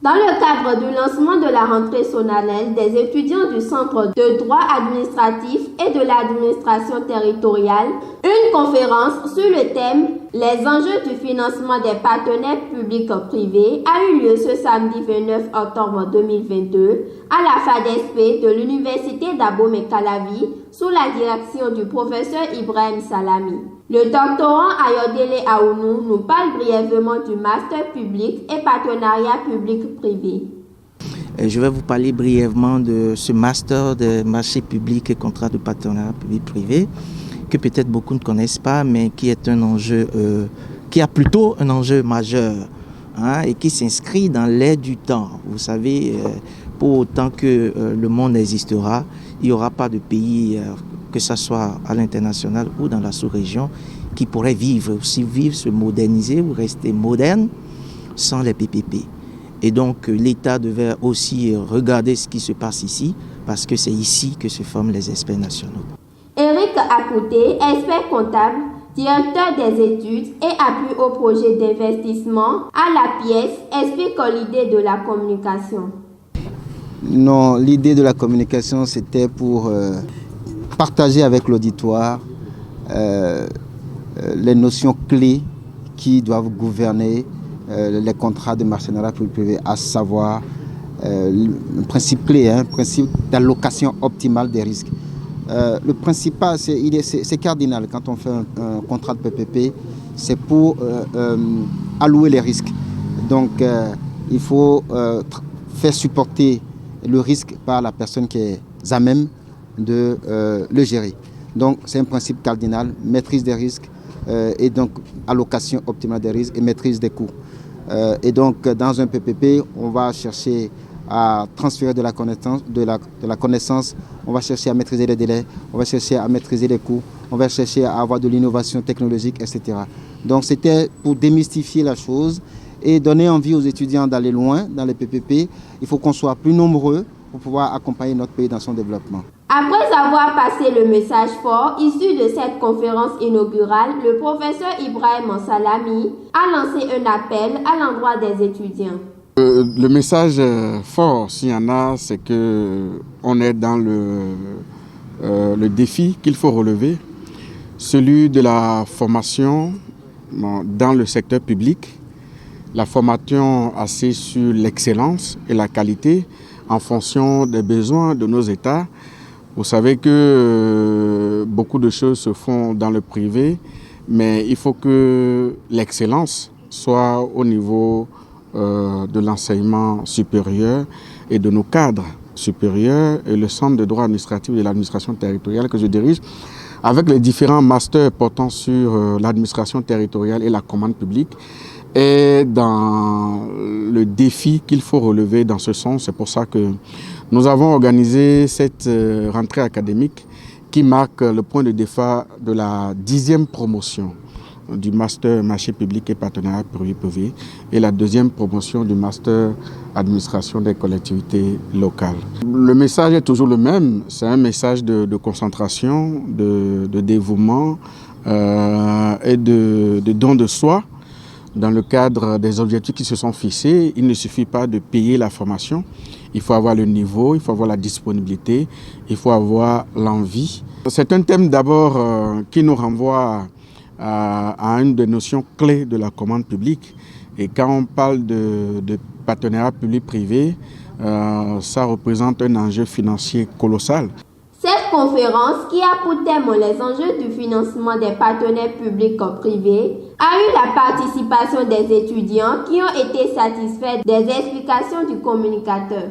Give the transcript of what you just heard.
Dans le cadre du lancement de la rentrée solennelle des étudiants du Centre de droit administratif et de l'administration territoriale, une conférence sur le thème « Les enjeux du financement des partenaires publics-privés » a eu lieu ce samedi 29 octobre 2022 à la FADESP de l'Université d'Abomey-Calavi sous la direction du professeur Ibrahim Salami. Le doctorant Ayodele Aounou nous parle brièvement du master public et partenariat public-privé. Je vais vous parler brièvement de ce master de marché public et contrat de partenariat public-privé que peut-être beaucoup ne connaissent pas, mais qui est un enjeu, qui a plutôt un enjeu majeur et qui s'inscrit dans l'air du temps. Vous savez, pour autant que le monde existera, il n'y aura pas de pays, que ce soit à l'international ou dans la sous-région, qui pourrait vivre, se moderniser ou rester moderne sans les PPP. Et donc l'État devait aussi regarder ce qui se passe ici, parce que c'est ici que se forment les experts nationaux. Éric Akouté, expert comptable, directeur des études et appui au projet d'investissement à la pièce, explique l'idée de la communication. Non, l'idée de la communication, c'était pour partager avec l'auditoire les notions clés qui doivent gouverner les contrats de partenariat public-privé, à savoir le principe clé, principe d'allocation optimale des risques. Le principal, c'est cardinal quand on fait un contrat de PPP, c'est pour allouer les risques. Donc il faut faire supporter le risque par la personne qui est à même de le gérer. Donc c'est un principe cardinal, maîtrise des risques et donc allocation optimale des risques et maîtrise des coûts. Et donc dans un PPP, on va chercher à transférer de la connaissance, on va chercher à maîtriser les délais, on va chercher à maîtriser les coûts, on va chercher à avoir de l'innovation technologique, etc. Donc c'était pour démystifier la chose et donner envie aux étudiants d'aller loin dans les PPP. Il faut qu'on soit plus nombreux pour pouvoir accompagner notre pays dans son développement. Après avoir passé le message fort issu de cette conférence inaugurale, le professeur Ibrahim Salami a lancé un appel à l'endroit des étudiants. Le message fort, s'il y en a, c'est qu'on est dans le défi qu'il faut relever, celui de la formation dans le secteur public, la formation axée sur l'excellence et la qualité en fonction des besoins de nos États. Vous savez que beaucoup de choses se font dans le privé, mais il faut que l'excellence soit au niveau de l'enseignement supérieur et de nos cadres supérieurs et le Centre de droit administratif de l'administration territoriale que je dirige avec les différents masters portant sur l'administration territoriale et la commande publique est dans le défi qu'il faut relever dans ce sens. C'est pour ça que nous avons organisé cette rentrée académique qui marque le point de départ de la 10e promotion du master marché public et partenariat public-privé et la 2e promotion du master administration des collectivités locales. Le message est toujours le même, c'est un message de concentration, de dévouement et de don de soi. Dans le cadre des objectifs qui se sont fixés, il ne suffit pas de payer la formation, il faut avoir le niveau, il faut avoir la disponibilité, il faut avoir l'envie. C'est un thème d'abord qui nous renvoie à une des notions clés de la commande publique. Et quand on parle de partenariat public-privé, ça représente un enjeu financier colossal. Cette conférence, qui a pour thème les enjeux du financement des partenaires publics-privés, a eu la participation des étudiants qui ont été satisfaits des explications du communicateur.